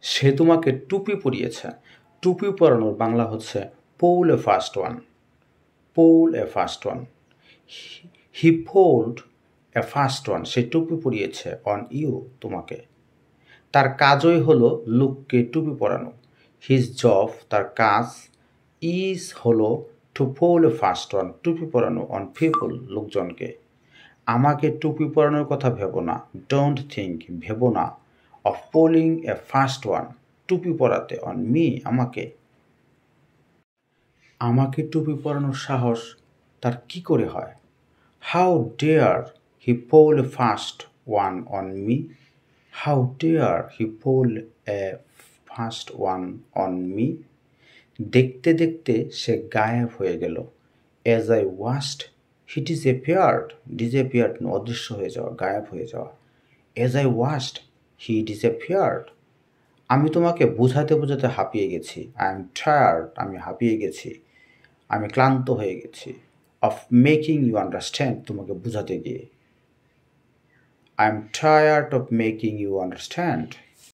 সে তোমাকে টুপি পরিয়েছে। টুপি পরানোর বাংলা হচ্ছে পৌল এ ফার্স্ট ওয়ান। পৌল এ ফার্স্ট ওয়ান। হি পোল্ড এ ফার্স্ট ওয়ান। সে টুপি পরিয়েছে অন ইউ, তোমাকে। তার কাজই হলো লোককে টুপি পরানো। হিজ জব, তার কাজ, ইজ হলো two pole a first one, টুপি পরানো, অন পিপল, লোকজনকে। আমাকে টুপি পরানোর কথা ভেবো না। ডোন্ট থিঙ্ক, ভেবো না। Of polling A first one, টুপি পরাতে, অন মি, আমাকে। আমাকে টুপি পরানোর সাহস তার কি করে হয়? How dare he pull a first one on me. How dare he pull a first one on me. দেখতে দেখতে সে গায়েব হয়ে গেল। As I watched he disappeared. Disappeared অদৃশ্য হয়ে যাওয়া, গায়েব হয়ে যাওয়া। As I watched he disappeared. আমি তোমাকে বোঝাতে বোঝাতে হাঁপিয়ে গেছি। আই এম টায়ার্ড, আমি হাঁপিয়ে গেছি, আমি ক্লান্ত হয়ে গেছি। অফ মেকিং ইউ আন্ডারস্ট্যান্ড, তোমাকে বোঝাতে গিয়ে। I am tired of making you understand.